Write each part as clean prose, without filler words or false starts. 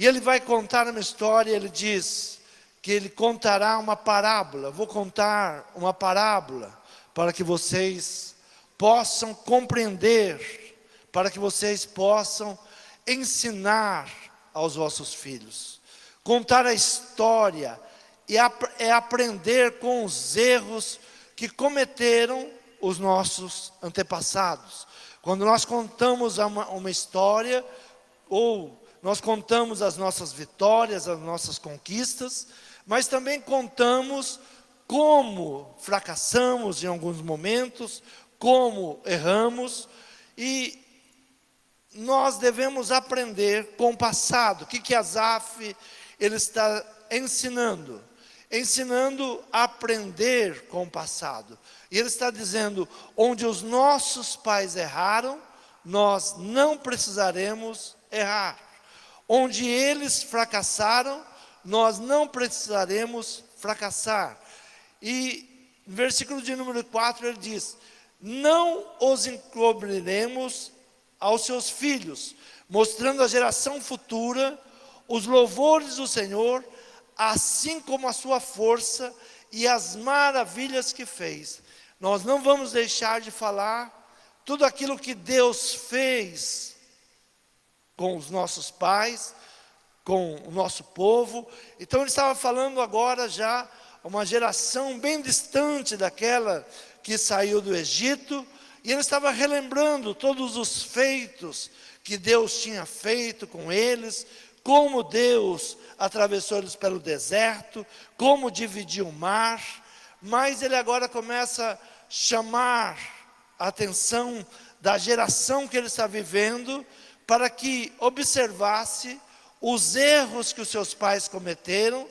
E ele vai contar uma história, ele diz que ele contará uma parábola. Vou contar uma parábola para que vocês possam compreender, para que vocês possam ensinar aos vossos filhos. Contar a história é aprender com os erros que cometeram os nossos antepassados. Quando nós contamos uma história, ou nós contamos as nossas vitórias, as nossas conquistas, mas também contamos como fracassamos em alguns momentos, como erramos, e nós devemos aprender com o passado. O que Asaf ele está ensinando? Ensinando a aprender com o passado. E ele está dizendo, onde os nossos pais erraram, nós não precisaremos errar. Onde eles fracassaram, nós não precisaremos fracassar. E no versículo de número 4 ele diz, não os encobriremos aos seus filhos, mostrando à geração futura os louvores do Senhor, assim como a sua força e as maravilhas que fez. Nós não vamos deixar de falar tudo aquilo que Deus fez com os nossos pais, com o nosso povo. Então ele estava falando agora já uma geração bem distante daquela que saiu do Egito, e ele estava relembrando todos os feitos que Deus tinha feito com eles, como Deus atravessou eles pelo deserto, como dividiu o mar. Mas ele agora começa a chamar a atenção da geração que ele está vivendo, para que observasse os erros que os seus pais cometeram,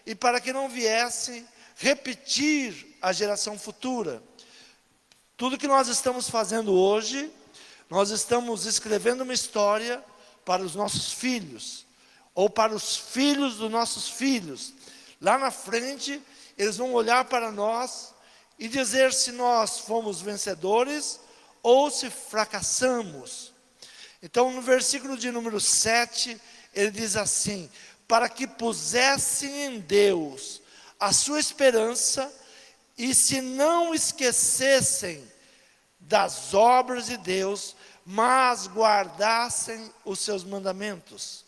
e para que não viesse repetir a geração futura. Tudo que nós estamos fazendo hoje, nós estamos escrevendo uma história para os nossos filhos, ou para os filhos dos nossos filhos. Lá na frente, eles vão olhar para nós e dizer se nós fomos vencedores ou se fracassamos. Então, no versículo de número 7, ele diz assim, para que pusessem em Deus a sua esperança, e se não esquecessem das obras de Deus, mas guardassem os seus mandamentos,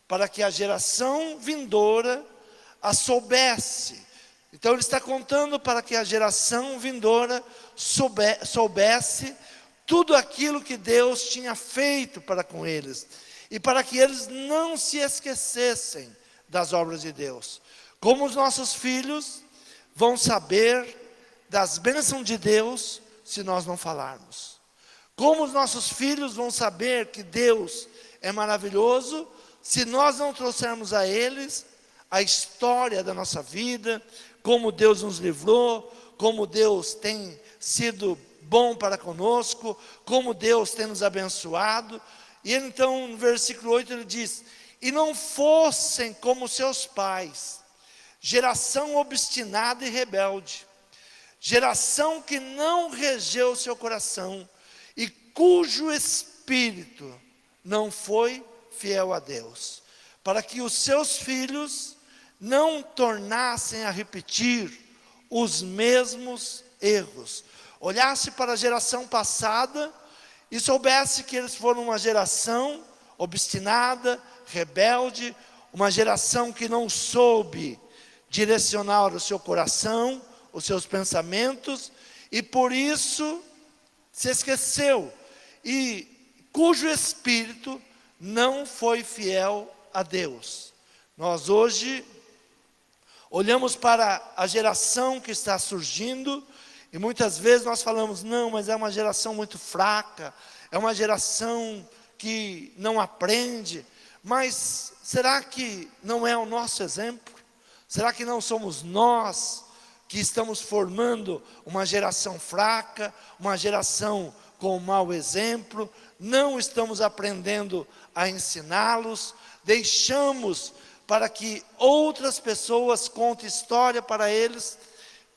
para que a geração vindoura a soubesse. Então ele está contando para que a geração vindoura soubesse tudo aquilo que Deus tinha feito para com eles, e para que eles não se esquecessem das obras de Deus. Como os nossos filhos vão saber das bênçãos de Deus se nós não falarmos? Como os nossos filhos vão saber que Deus é maravilhoso se nós não trouxermos a eles a história da nossa vida, como Deus nos livrou, como Deus tem sido bom para conosco, como Deus tem nos abençoado? E então no versículo 8 ele diz, e não fossem como seus pais, geração obstinada e rebelde, geração que não regeu seu coração, e cujo espírito não foi fiel a Deus, para que os seus filhos não tornassem a repetir os mesmos erros. Olhasse para a geração passada e soubesse que eles foram uma geração obstinada, rebelde, uma geração que não soube direcionar o seu coração, os seus pensamentos, e por isso se esqueceu, e cujo espírito não foi fiel a Deus. Nós hoje olhamos para a geração que está surgindo, e muitas vezes nós falamos, não, mas é uma geração muito fraca, é uma geração que não aprende. Mas será que não é o nosso exemplo? Será que não somos nós que estamos formando uma geração fraca, uma geração com mau exemplo? Não estamos aprendendo a ensiná-los, deixamos para que outras pessoas contem história para eles.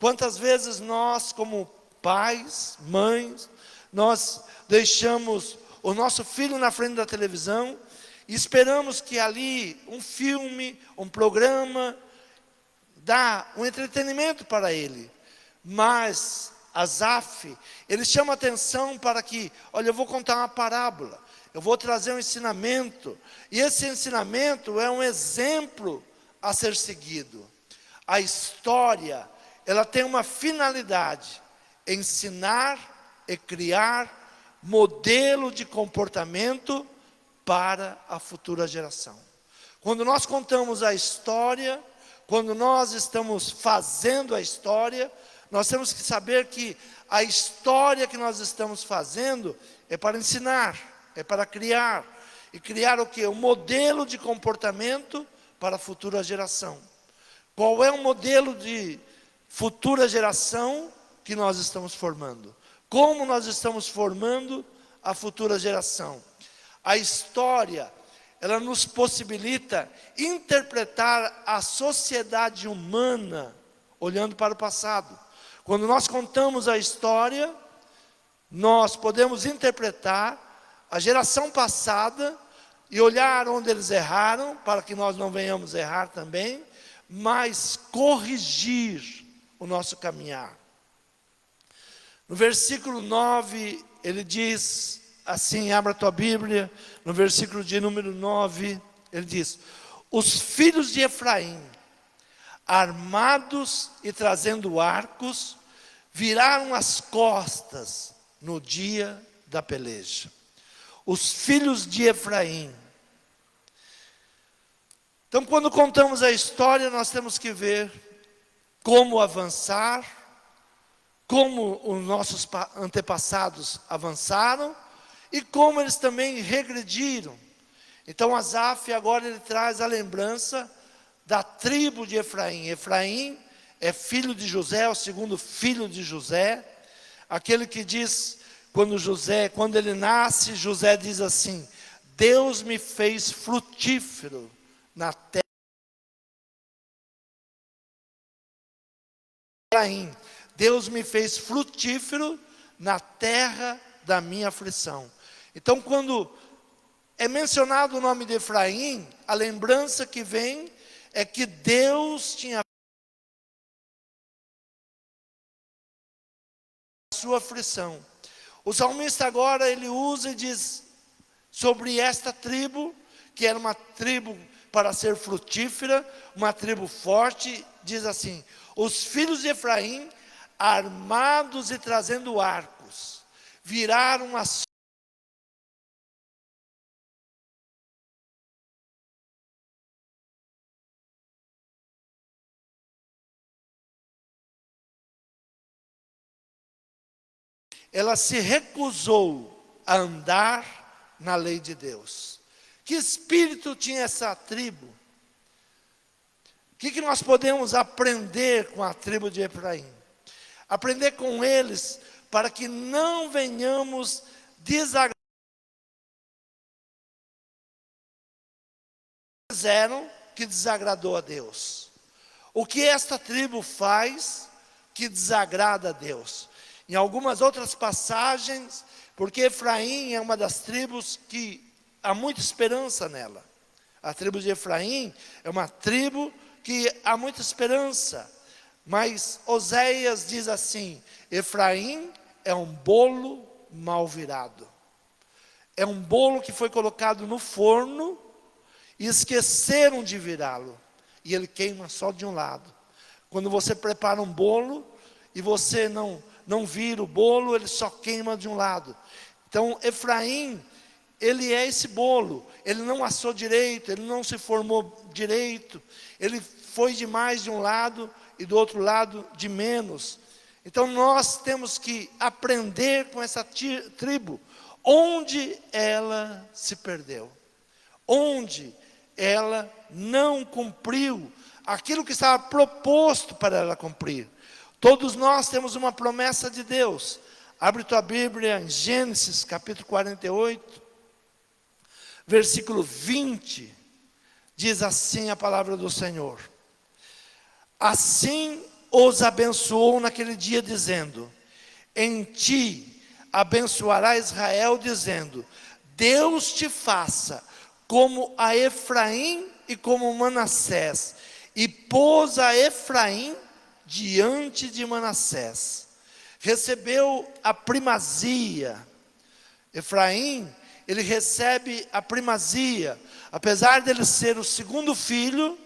Quantas vezes nós, como pais, mães, nós deixamos o nosso filho na frente da televisão, E esperamos que ali um filme, um programa, dá um entretenimento para ele. Mas Asaf, ele chama atenção para que, olha, eu vou contar uma parábola, eu vou trazer um ensinamento, e esse ensinamento é um exemplo a ser seguido. A história, ela tem uma finalidade: ensinar e criar modelo de comportamento para a futura geração. Quando nós contamos a história, quando nós estamos fazendo a história, nós temos que saber que a história que nós estamos fazendo é para ensinar, é para criar. E criar o quê? Um modelo de comportamento para a futura geração. Qual é o modelo de futura geração que nós estamos formando? Como nós estamos formando a futura geração? A história, ela nos possibilita interpretar a sociedade humana olhando para o passado. Quando nós contamos a história, nós podemos interpretar a geração passada e olhar onde eles erraram, para que nós não venhamos errar também, mas corrigir o nosso caminhar. No versículo 9, ele diz assim, abra a tua Bíblia, no versículo de número 9, ele diz: os filhos de Efraim, armados e trazendo arcos, viraram as costas no dia da peleja. Os filhos de Efraim. Então, quando contamos a história, nós temos que ver como avançar, como os nossos antepassados avançaram e como eles também regrediram. Então, Asaf agora ele traz a lembrança da tribo de Efraim. Efraim é filho de José, o segundo filho de José, aquele que diz, quando ele nasce, José diz assim: Deus me fez frutífero na terra. Efraim, Deus me fez frutífero na terra da minha aflição. Então, quando é mencionado o nome de Efraim, a lembrança que vem é que Deus tinha a sua aflição. O salmista agora ele usa e diz sobre esta tribo, que era uma tribo para ser frutífera, uma tribo forte, diz assim: os filhos de Efraim, armados e trazendo arcos, viraram as ela se recusou a andar na lei de Deus. Que espírito tinha essa tribo? O que nós podemos aprender com a tribo de Efraim? Aprender com eles para que não venhamos desagradar. Fizeram que desagradou a Deus. O que esta tribo faz que desagrada a Deus? Em algumas outras passagens, porque Efraim é uma das tribos que há muita esperança nela. A tribo de Efraim é uma tribo que há muita esperança. Mas Oséias diz assim: Efraim é um bolo mal virado. É um bolo que foi colocado no forno e esqueceram de virá-lo. E ele queima só de um lado. Quando você prepara um bolo e você não vira o bolo, ele só queima de um lado. Então, Efraim, ele é esse bolo. Ele não assou direito, ele não se formou direito. Ele foi de mais de um lado e do outro lado de menos. Então, nós temos que aprender com essa tribo, onde ela se perdeu. Onde ela não cumpriu aquilo que estava proposto para ela cumprir. Todos nós temos uma promessa de Deus. Abre tua Bíblia em Gênesis capítulo 48, versículo 20, diz assim a palavra do Senhor: assim os abençoou naquele dia, dizendo: em ti abençoará Israel, dizendo: Deus te faça como a Efraim e como Manassés, e pôs a Efraim diante de Manassés. Recebeu a primazia. Efraim, ele recebe a primazia. Apesar dele ser o segundo filho,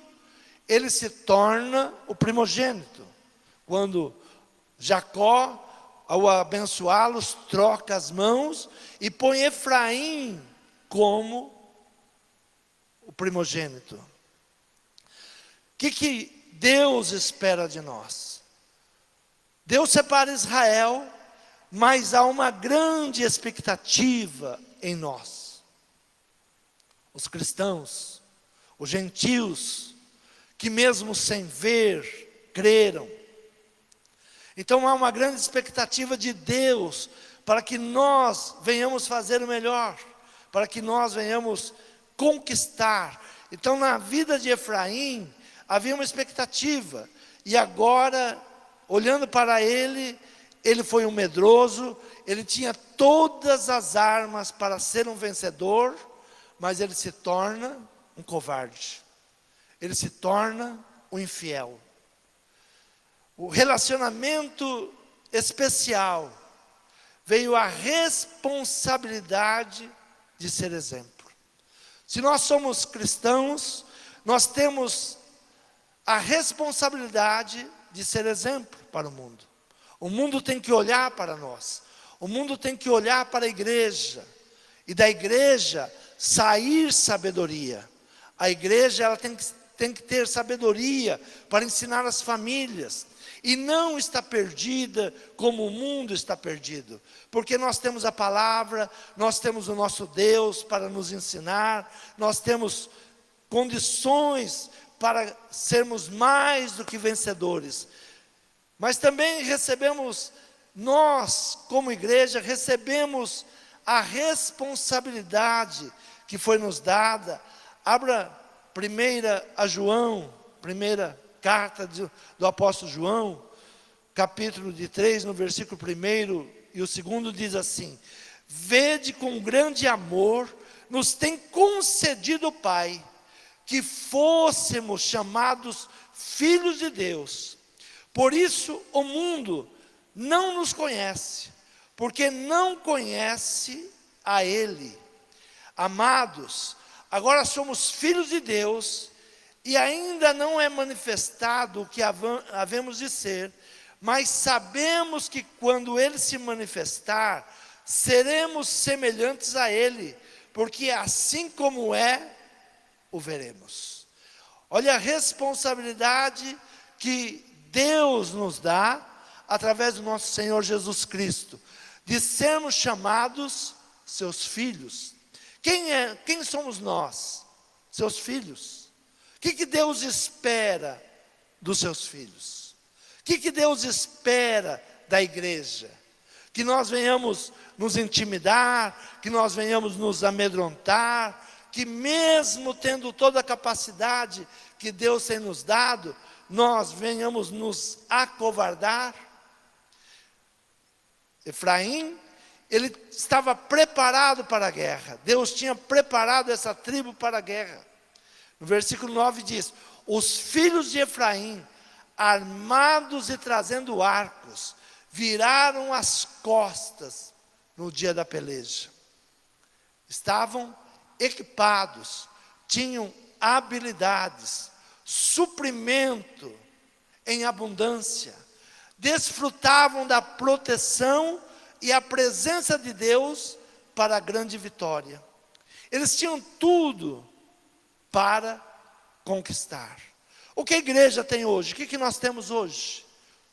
ele se torna o primogênito. Quando Jacó, ao abençoá-los, troca as mãos e põe Efraim como o primogênito. O que Deus espera de nós? Deus separa Israel, mas há uma grande expectativa em nós. Os cristãos, os gentios, que mesmo sem ver, creram. Então há uma grande expectativa de Deus para que nós venhamos fazer o melhor, para que nós venhamos conquistar. Então na vida de Efraim havia uma expectativa, e agora, olhando para ele, ele foi um medroso, ele tinha todas as armas para ser um vencedor, mas ele se torna um covarde, ele se torna um infiel. O relacionamento especial veio a responsabilidade de ser exemplo. Se nós somos cristãos, nós temos a responsabilidade de ser exemplo para o mundo. O mundo tem que olhar para nós. O mundo tem que olhar para a igreja. E da igreja sair sabedoria. A igreja ela tem que ter sabedoria para ensinar as famílias. E não está perdida como o mundo está perdido. Porque nós temos a palavra, nós temos o nosso Deus para nos ensinar, nós temos condições para sermos mais do que vencedores. Mas também recebemos, nós como igreja, recebemos a responsabilidade que foi nos dada. Abra primeira carta do apóstolo João, capítulo 3, no versículo 1 e o 2 diz assim: vede com grande amor nos tem concedido o Pai, que fôssemos chamados filhos de Deus. Por isso o mundo não nos conhece, porque não conhece a Ele. Amados, agora somos filhos de Deus, e ainda não é manifestado o que havemos de ser, mas sabemos que quando Ele se manifestar, seremos semelhantes a Ele, porque assim como é, o veremos. Olha a responsabilidade que Deus nos dá, através do nosso Senhor Jesus Cristo, de sermos chamados seus filhos. Quem somos nós? Seus filhos. O que Deus espera dos seus filhos? O que Deus espera da igreja? Que nós venhamos nos intimidar, que nós venhamos nos amedrontar, que mesmo tendo toda a capacidade que Deus tem nos dado, nós venhamos nos acovardar. Efraim, ele estava preparado para a guerra. Deus tinha preparado essa tribo para a guerra. No versículo 9 diz: os filhos de Efraim, armados e trazendo arcos, viraram as costas no dia da peleja. Estavam equipados, tinham habilidades, suprimento em abundância, desfrutavam da proteção e a presença de Deus para a grande vitória. Eles tinham tudo para conquistar. O que a igreja tem hoje? O que nós temos hoje?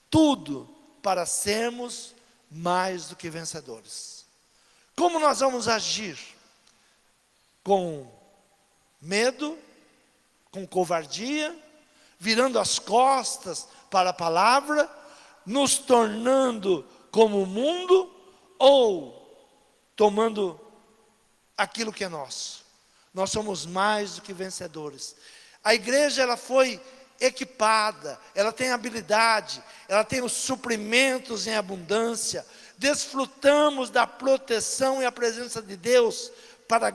Tudo para sermos mais do que vencedores. Como nós vamos agir? Com medo, com covardia, virando as costas para a palavra, nos tornando como o mundo, ou tomando aquilo que é nosso. Nós somos mais do que vencedores. A igreja ela foi equipada, ela tem habilidade, ela tem os suprimentos em abundância. Desfrutamos da proteção e a presença de Deus para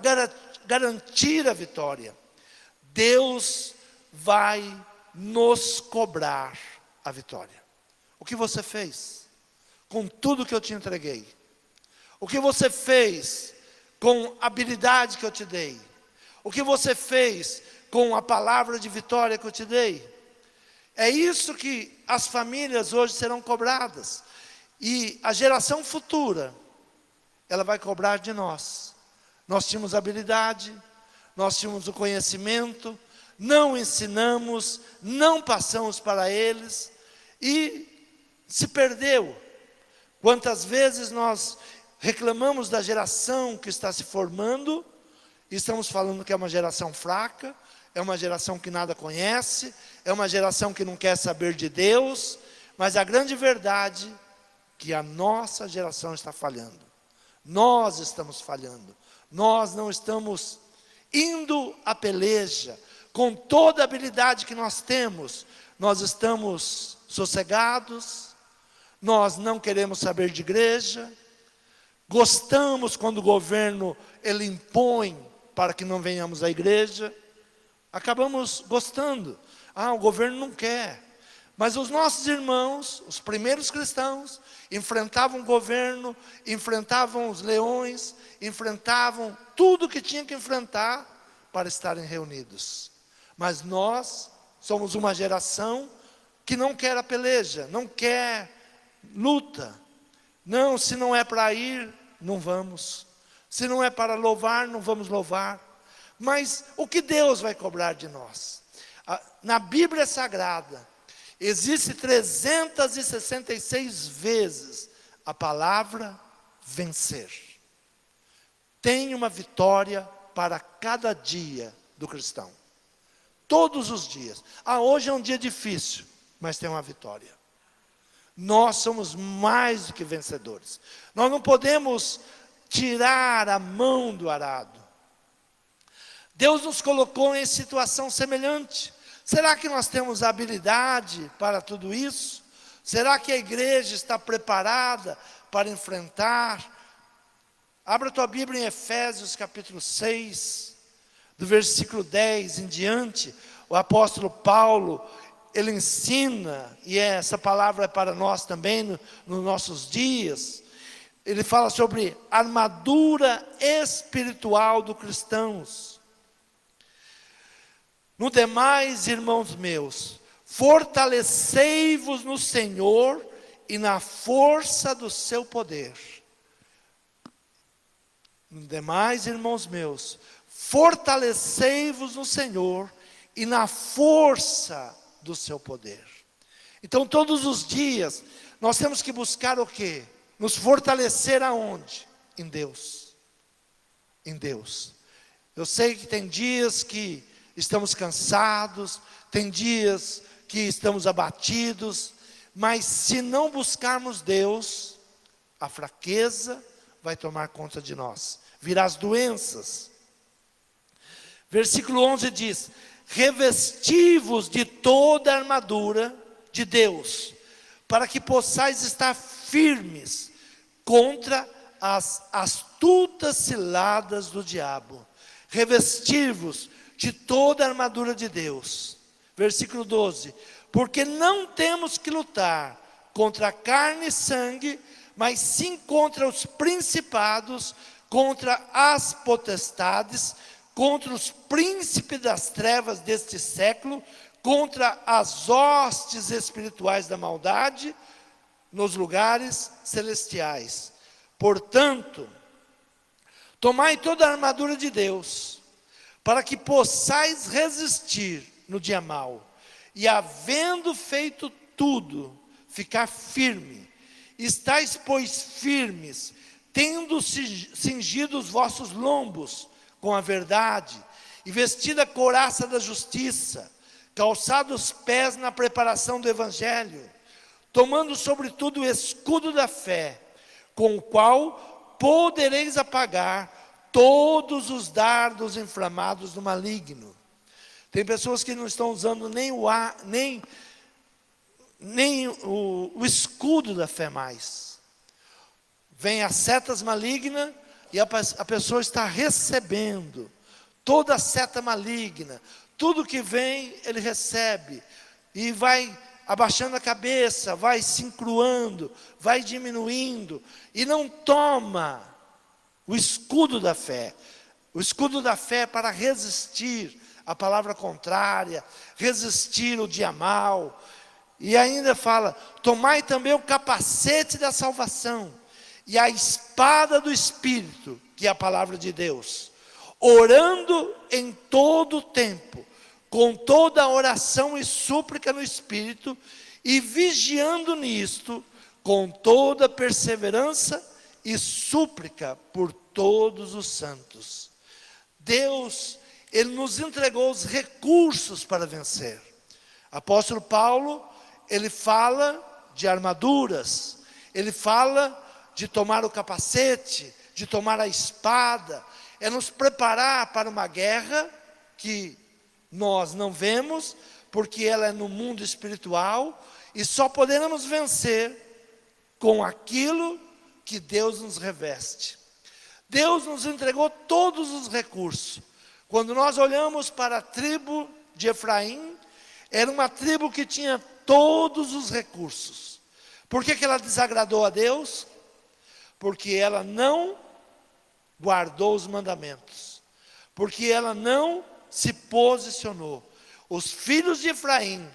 garantir a vitória, Deus vai nos cobrar a vitória. O que você fez com tudo que eu te entreguei? O que você fez com a habilidade que eu te dei? O que você fez com a palavra de vitória que eu te dei? É isso que as famílias hoje serão cobradas. E a geração futura, ela vai cobrar de nós. Nós tínhamos habilidade, nós tínhamos o conhecimento, não ensinamos, não passamos para eles e se perdeu. Quantas vezes nós reclamamos da geração que está se formando, e estamos falando que é uma geração fraca, é uma geração que nada conhece, é uma geração que não quer saber de Deus, mas a grande verdade é que a nossa geração está falhando. Nós estamos falhando. Nós não estamos indo à peleja com toda a habilidade que nós temos. Nós estamos sossegados, nós não queremos saber de igreja, gostamos quando o governo ele impõe para que não venhamos à igreja, acabamos gostando. O governo não quer. Mas os nossos irmãos, os primeiros cristãos, enfrentavam o governo, enfrentavam os leões, enfrentavam tudo que tinha que enfrentar para estarem reunidos. Mas nós somos uma geração que não quer a peleja, não quer luta. Não, se não é para ir, não vamos. Se não é para louvar, não vamos louvar. Mas o que Deus vai cobrar de nós? Na Bíblia Sagrada, existe 366 vezes a palavra vencer. Tem uma vitória para cada dia do cristão. Todos os dias. Hoje é um dia difícil, mas tem uma vitória. Nós somos mais do que vencedores. Nós não podemos tirar a mão do arado. Deus nos colocou em situação semelhante. Será que nós temos habilidade para tudo isso? Será que a igreja está preparada para enfrentar? Abra a tua Bíblia em Efésios capítulo 6, do versículo 10 em diante. O apóstolo Paulo, ele ensina, e essa palavra é para nós também nos nossos dias. Ele fala sobre a armadura espiritual dos cristãos. No demais, irmãos meus, fortalecei-vos no Senhor e na força do seu poder. No demais, irmãos meus, fortalecei-vos no Senhor e na força do seu poder. Então, todos os dias, nós temos que buscar o quê? Nos fortalecer aonde? Em Deus. Em Deus. Eu sei que tem dias que estamos cansados, tem dias que estamos abatidos, mas se não buscarmos Deus, a fraqueza vai tomar conta de nós, virá as doenças. Versículo 11 diz: revesti-vos de toda a armadura de Deus, para que possais estar firmes contra as astutas ciladas do diabo. Revesti-vos de toda a armadura de Deus. Versículo 12: porque não temos que lutar contra carne e sangue, mas sim contra os principados, contra as potestades, contra os príncipes das trevas deste século, contra as hostes espirituais da maldade nos lugares celestiais. Portanto, tomai toda a armadura de Deus, para que possais resistir no dia mau, e havendo feito tudo, ficar firme. Estais, pois, firmes, tendo cingido os vossos lombos com a verdade, e vestida a couraça da justiça, calçados os pés na preparação do evangelho, tomando sobretudo o escudo da fé, com o qual podereis apagar todos os dardos inflamados do maligno. Tem pessoas que não estão usando nem o escudo da fé mais. Vem as setas malignas e a pessoa está recebendo toda seta maligna, tudo que vem ele recebe, e vai abaixando a cabeça, vai se encruando, vai diminuindo, e não toma o escudo da fé. O escudo da fé é para resistir a palavra contrária, resistir o dia mal. E ainda fala: tomai também o capacete da salvação e a espada do Espírito, que é a palavra de Deus, orando em todo o tempo, com toda oração e súplica no Espírito, e vigiando nisto, com toda perseverança e súplica por todos os santos. Deus, Ele nos entregou os recursos para vencer. Apóstolo Paulo, ele fala de armaduras, ele fala de tomar o capacete, de tomar a espada, é nos preparar para uma guerra que nós não vemos, porque ela é no mundo espiritual, e só poderemos vencer com aquilo que Deus nos reveste. Deus nos entregou todos os recursos. Quando nós olhamos para a tribo de Efraim, era uma tribo que tinha todos os recursos. Por que ela desagradou a Deus? Porque ela não guardou os mandamentos, porque ela não se posicionou. Os filhos de Efraim,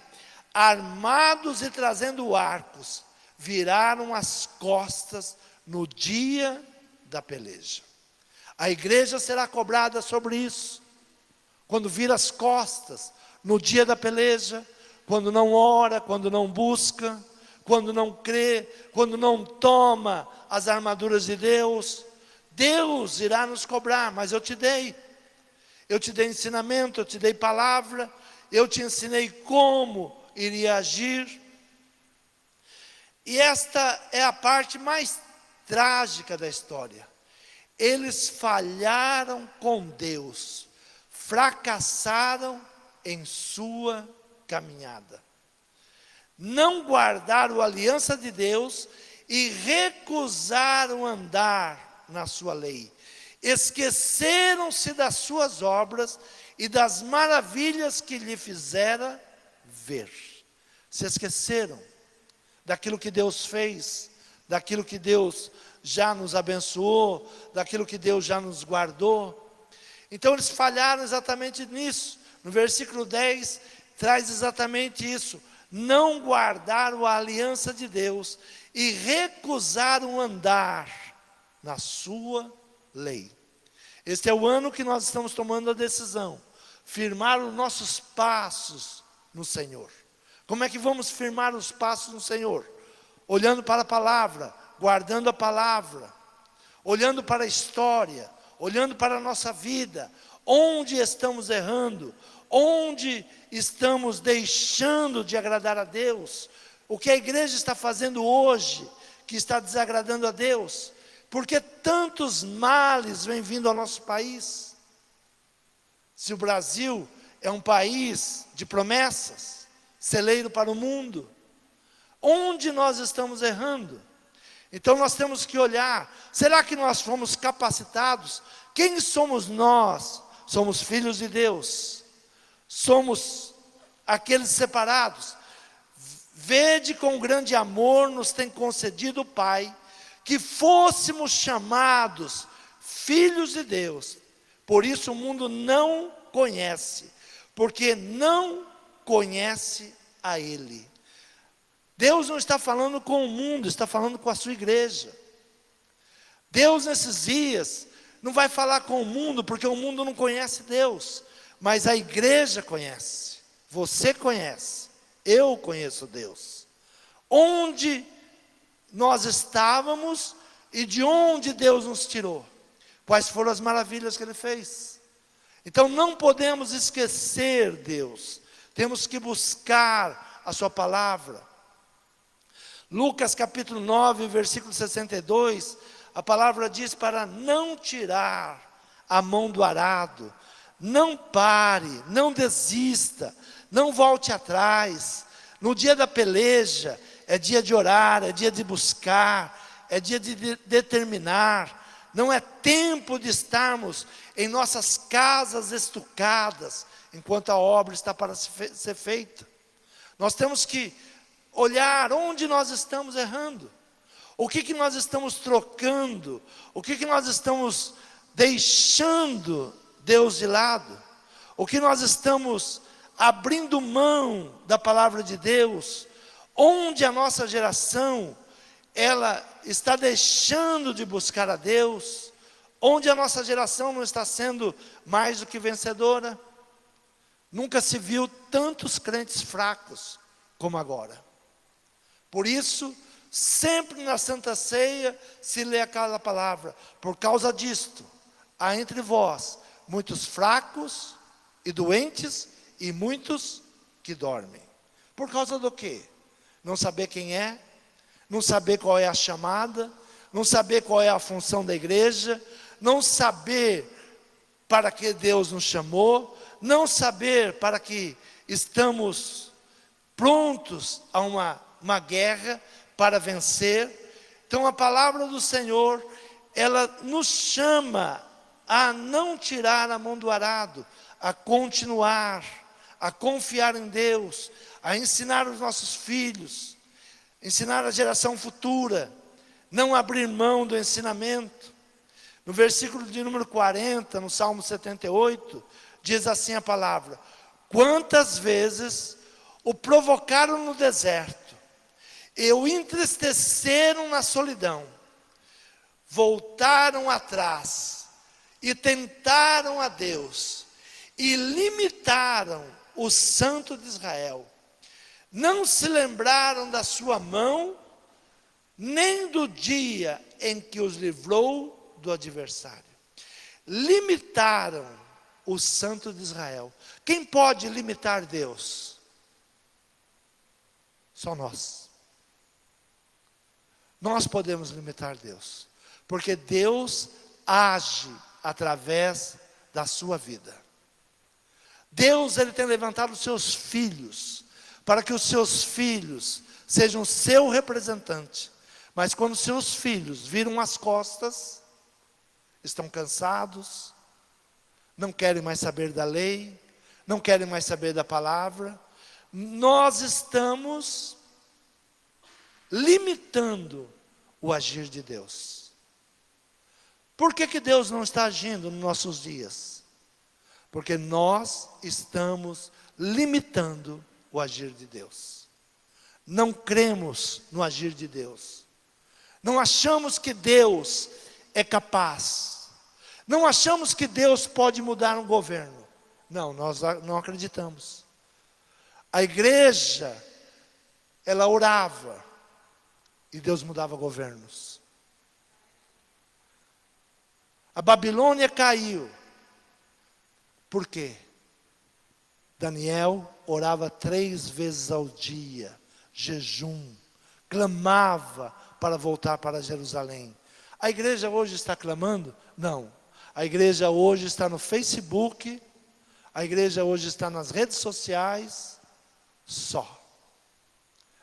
armados e trazendo arcos, viraram as costas no dia da peleja. A igreja será cobrada sobre isso. Quando vira as costas no dia da peleja, quando não ora, quando não busca, quando não crê, quando não toma as armaduras de Deus, Deus irá nos cobrar. Mas eu te dei ensinamento, eu te dei palavra, eu te ensinei como iria agir. E esta é a parte mais trágica da história. Eles falharam com Deus, fracassaram em sua caminhada. Não guardaram a aliança de Deus e recusaram andar na sua lei. Esqueceram-se das suas obras e das maravilhas que lhe fizera ver. Se esqueceram daquilo que Deus fez, daquilo que Deus já nos abençoou, daquilo que Deus já nos guardou. Então eles falharam exatamente nisso. No versículo 10 traz exatamente isso: não guardaram a aliança de Deus e recusaram andar na sua lei. Este é o ano que nós estamos tomando a decisão, firmar os nossos passos no Senhor. Como é que vamos firmar os passos no Senhor? Olhando para a palavra, guardando a palavra, olhando para a história, olhando para a nossa vida, onde estamos errando, onde estamos deixando de agradar a Deus, o que a igreja está fazendo hoje, que está desagradando a Deus, porque tantos males vêm vindo ao nosso país. Se o Brasil é um país de promessas, celeiro para o mundo, onde nós estamos errando? Então nós temos que olhar, será que nós fomos capacitados? Quem somos nós? Somos filhos de Deus, somos aqueles separados. Vede com grande amor nos tem concedido o Pai, que fôssemos chamados filhos de Deus. Por isso o mundo não conhece, porque não conhece a Ele. Deus não está falando com o mundo, está falando com a sua igreja. Deus nesses dias não vai falar com o mundo, porque o mundo não conhece Deus, mas a igreja conhece, você conhece, eu conheço Deus. Onde nós estávamos e de onde Deus nos tirou, quais foram as maravilhas que Ele fez. Então não podemos esquecer Deus, temos que buscar a sua palavra. Lucas capítulo 9, versículo 62, a palavra diz para não tirar a mão do arado, não pare, não desista, não volte atrás. No dia da peleja, é dia de orar, é dia de buscar, é dia de determinar. Não é tempo de estarmos em nossas casas estucadas, enquanto a obra está para ser feita. Nós temos que olhar onde nós estamos errando. O que nós estamos trocando? O que nós estamos deixando Deus de lado? O que nós estamos abrindo mão da palavra de Deus? Onde a nossa geração, ela está deixando de buscar a Deus? Onde a nossa geração não está sendo mais do que vencedora? Nunca se viu tantos crentes fracos como agora. Por isso, sempre na Santa Ceia se lê aquela palavra: por causa disto, há entre vós muitos fracos e doentes e muitos que dormem. Por causa do quê? Não saber quem é, não saber qual é a chamada, não saber qual é a função da igreja, não saber para que Deus nos chamou, não saber para que estamos prontos a uma guerra para vencer. Então a palavra do Senhor, ela nos chama a não tirar a mão do arado, a continuar, a confiar em Deus, a ensinar os nossos filhos, ensinar a geração futura, não abrir mão do ensinamento. No versículo de número 40, no Salmo 78, diz assim a palavra: quantas vezes o provocaram no deserto, e o entristeceram na solidão, voltaram atrás, e tentaram a Deus, e limitaram o Santo de Israel. Não se lembraram da sua mão, nem do dia em que os livrou do adversário. Limitaram o Santo de Israel. Quem pode limitar Deus? Só nós. Nós podemos limitar Deus, porque Deus age através da sua vida. Deus, Ele tem levantado os seus filhos, para que os seus filhos sejam seu representante. Mas quando seus filhos viram as costas, estão cansados, não querem mais saber da lei, não querem mais saber da palavra, nós estamos limitando o agir de Deus. Por que Deus não está agindo nos nossos dias? Porque nós estamos limitando o agir de Deus. Não cremos no agir de Deus. Não achamos que Deus é capaz. Não achamos que Deus pode mudar um governo. Não, nós não acreditamos. A igreja, ela orava e Deus mudava governos. A Babilônia caiu. Por quê? Daniel orava 3 vezes ao dia, jejum, clamava para voltar para Jerusalém. A igreja hoje está clamando? Não. A igreja hoje está no Facebook, a igreja hoje está nas redes sociais, só.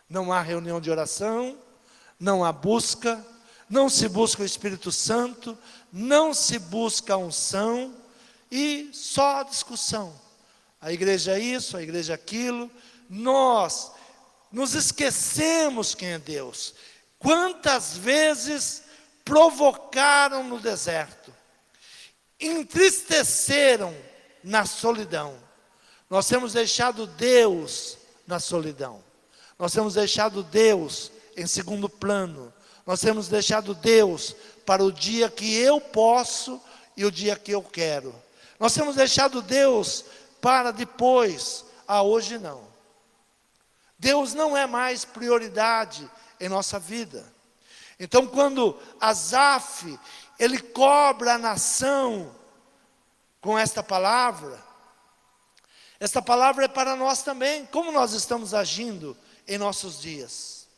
Não há reunião de oração, não há busca, não se busca o Espírito Santo, não se busca a unção, e só a discussão. A igreja isso, a igreja aquilo. Nós nos esquecemos quem é Deus. Quantas vezes provocaram no deserto, entristeceram na solidão. Nós temos deixado Deus na solidão. Nós temos deixado Deus em segundo plano. Nós temos deixado Deus para o dia que eu posso e o dia que eu quero. Nós temos deixado Deus para depois. Hoje não. Deus não é mais prioridade em nossa vida. Então quando Asaf, ele cobra a nação com esta palavra é para nós também. Como nós estamos agindo em nossos dias?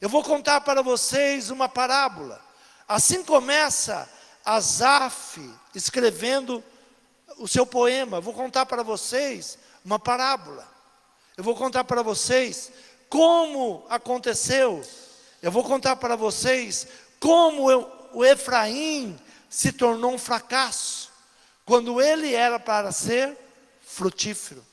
Eu vou contar para vocês uma parábola. Assim começa Asaf escrevendo o seu poema. Eu vou contar para vocês uma parábola. Eu vou contar para vocês como aconteceu. Eu vou contar para vocês como o Efraim se tornou um fracasso, quando ele era para ser frutífero.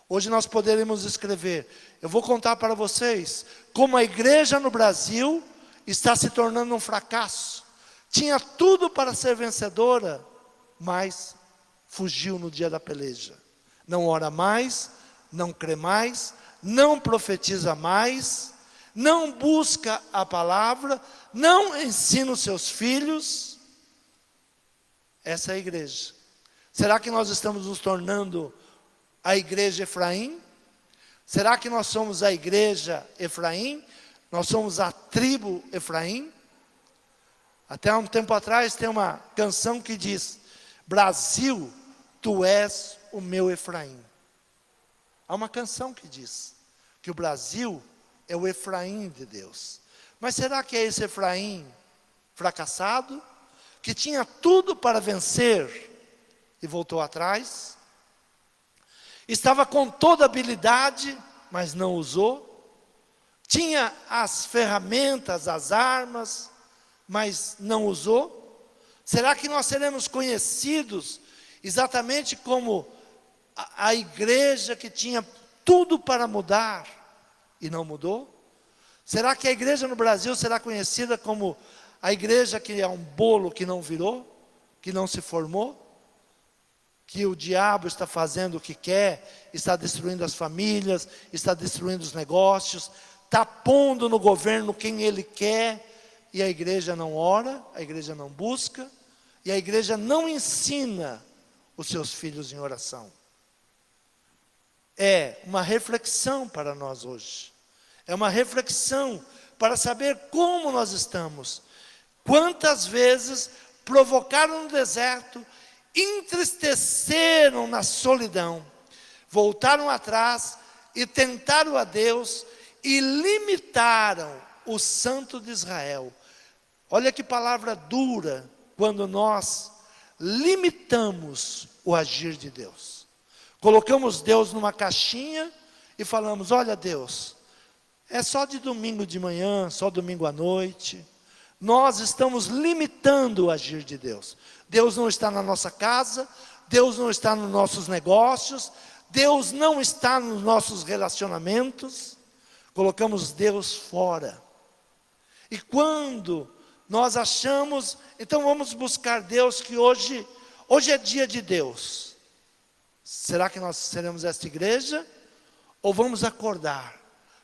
Hoje nós poderemos escrever, eu vou contar para vocês, como a igreja no Brasil está se tornando um fracasso. Tinha tudo para ser vencedora, mas fugiu no dia da peleja. Não ora mais, não crê mais, não profetiza mais, não busca a palavra, não ensina os seus filhos. Essa é a igreja. Será que nós estamos nos tornando a igreja Efraim? Será que nós somos a igreja Efraim? Nós somos a tribo Efraim? Até um tempo atrás tem uma canção que diz: Brasil, tu és o meu Efraim. Há uma canção que diz que o Brasil é o Efraim de Deus. Mas será que é esse Efraim fracassado, que tinha tudo para vencer e voltou atrás? Estava com toda a habilidade, mas não usou. Tinha as ferramentas, as armas, mas não usou. Será que nós seremos conhecidos exatamente como a igreja que tinha tudo para mudar e não mudou? Será que a igreja no Brasil será conhecida como a igreja que é um bolo que não virou, que não se formou? Que o diabo está fazendo o que quer, está destruindo as famílias, está destruindo os negócios, está pondo no governo quem ele quer, e a igreja não ora, a igreja não busca, e a igreja não ensina os seus filhos em oração. É uma reflexão para nós hoje, é uma reflexão para saber como nós estamos. Quantas vezes provocaram no deserto, entristeceram na solidão, voltaram atrás e tentaram a Deus e limitaram o Santo de Israel. Olha que palavra dura quando nós limitamos o agir de Deus. Colocamos Deus numa caixinha e falamos: olha Deus, é só de domingo de manhã, só domingo à noite. Nós estamos limitando o agir de Deus. Deus não está na nossa casa, Deus não está nos nossos negócios, Deus não está nos nossos relacionamentos. Colocamos Deus fora. E quando nós achamos, então vamos buscar Deus, que hoje é dia de Deus. Será que nós seremos esta igreja? Ou vamos acordar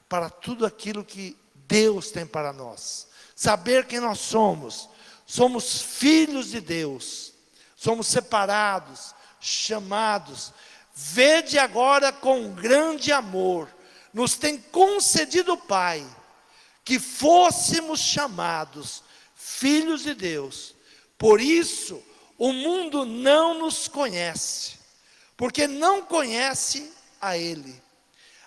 para tudo aquilo que Deus tem para nós? Saber quem nós somos. Somos filhos de Deus. Somos separados, chamados. Vede agora com grande amor, nos tem concedido o Pai, que fôssemos chamados filhos de Deus. Por isso, o mundo não nos conhece, porque não conhece a Ele.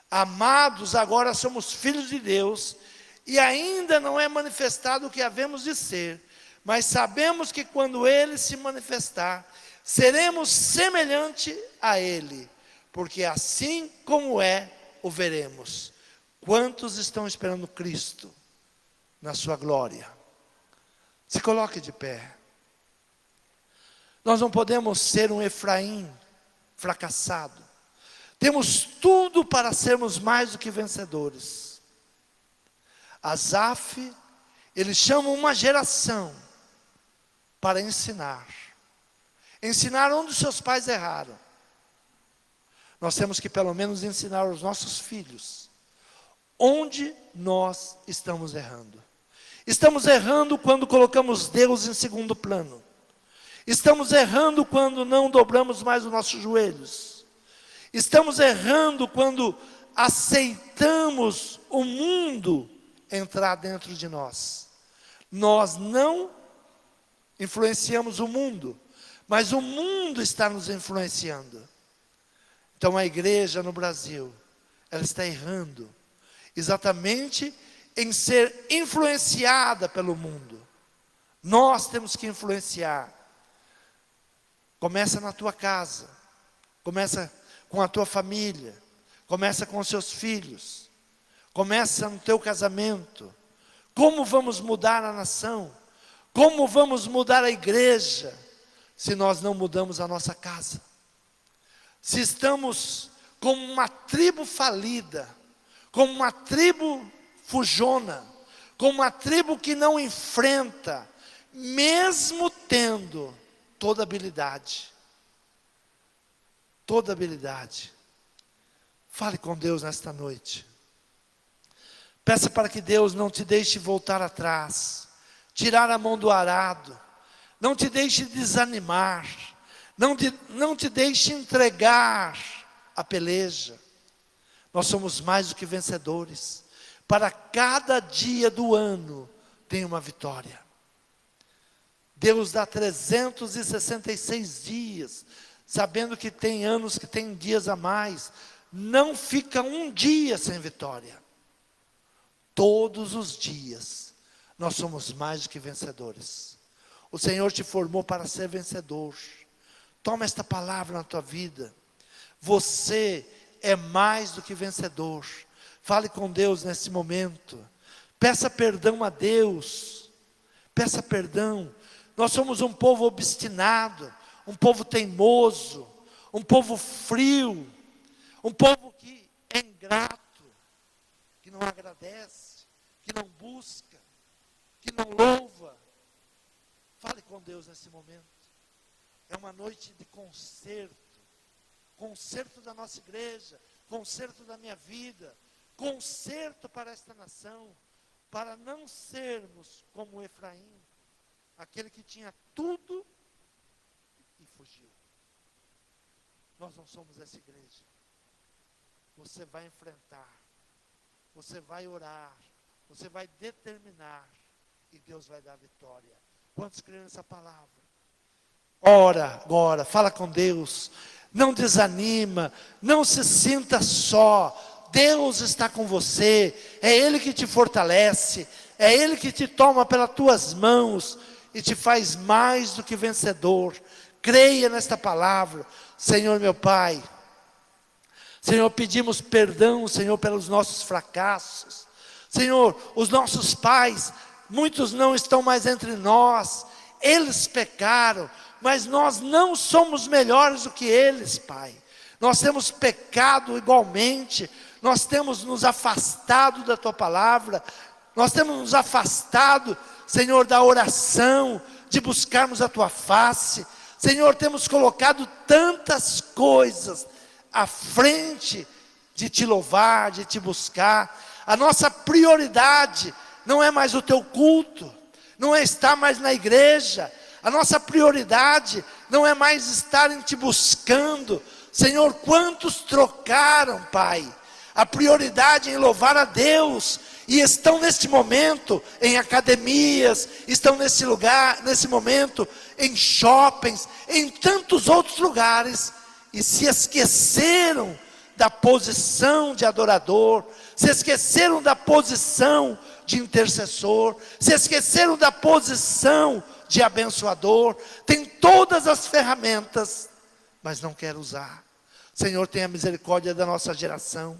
Amados, agora somos filhos de Deus, e ainda não é manifestado o que havemos de ser, mas sabemos que quando Ele se manifestar, seremos semelhante a Ele, porque assim como é, o veremos. Quantos estão esperando Cristo na sua glória? Se coloque de pé. Nós não podemos ser um Efraim fracassado. Temos tudo para sermos mais do que vencedores. Asaf, ele chama uma geração para ensinar. Ensinar onde os seus pais erraram. Nós temos que pelo menos ensinar aos nossos filhos onde nós estamos errando. Estamos errando quando colocamos Deus em segundo plano. Estamos errando quando não dobramos mais os nossos joelhos. Estamos errando quando aceitamos o mundo entrar dentro de nós. Nós não influenciamos o mundo, mas o mundo está nos influenciando. Então a igreja no Brasil, ela está errando exatamente em ser influenciada pelo mundo. Nós temos que influenciar. Começa na tua casa, começa com a tua família, começa com os seus filhos, começa no teu casamento. Como vamos mudar a nação? Como vamos mudar a igreja se nós não mudamos a nossa casa? Se estamos como uma tribo falida, como uma tribo fujona, como uma tribo que não enfrenta, mesmo tendo toda habilidade. Toda habilidade. Fale com Deus nesta noite. Peça para que Deus não te deixe voltar atrás, tirar a mão do arado, não te deixe desanimar, não te deixe entregar a peleja. Nós somos mais do que vencedores. Para cada dia do ano tem uma vitória. Deus dá 366 dias, sabendo que tem anos que tem dias a mais. Não fica um dia sem vitória. Todos os dias nós somos mais do que vencedores. O Senhor te formou para ser vencedor. Toma esta palavra na tua vida. Você é mais do que vencedor. Fale com Deus nesse momento. Peça perdão a Deus. Peça perdão. Nós somos um povo obstinado, um povo teimoso, um povo frio, um povo que é ingrato, que não agradece, que não busca, que não louva. Fale com Deus nesse momento. É uma noite de conserto. Conserto da nossa igreja, conserto da minha vida, conserto para esta nação, para não sermos como Efraim, aquele que tinha tudo e fugiu. Nós não somos essa igreja. Você vai enfrentar, você vai orar, você vai determinar e Deus vai dar a vitória. Quantos creem nessa palavra? Ora agora, fala com Deus. Não desanima, não se sinta só. Deus está com você, é Ele que te fortalece, é Ele que te toma pelas tuas mãos e te faz mais do que vencedor. Creia nesta palavra. Senhor meu Pai, Senhor, pedimos perdão, Senhor, pelos nossos fracassos. Senhor, os nossos pais, muitos não estão mais entre nós, eles pecaram, mas nós não somos melhores do que eles, Pai. Nós temos pecado igualmente, nós temos nos afastado da Tua palavra, nós temos nos afastado, Senhor, da oração, de buscarmos a Tua face. Senhor, temos colocado tantas coisas à frente de Te louvar, de Te buscar. A nossa prioridade não é mais o Teu culto, não é estar mais na igreja. A nossa prioridade não é mais estar em Te buscando. Senhor, quantos trocaram, Pai, a prioridade em louvar a Deus, e estão neste momento em academias, estão nesse lugar, nesse momento, em shoppings, em tantos outros lugares, e se esqueceram da posição de adorador, se esqueceram da posição de intercessor, se esqueceram da posição de abençoador. Tem todas as ferramentas, mas não quer usar. Senhor, tenha misericórdia da nossa geração,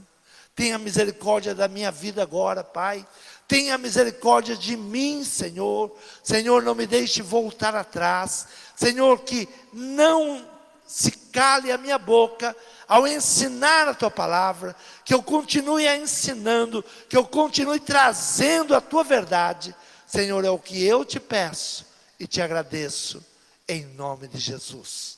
tenha misericórdia da minha vida agora, Pai. Tenha misericórdia de mim, Senhor. Senhor, não me deixe voltar atrás. Senhor, que não se cale a minha boca ao ensinar a Tua palavra, que eu continue a ensinando, que eu continue trazendo a Tua verdade. Senhor, é o que eu Te peço e Te agradeço, em nome de Jesus.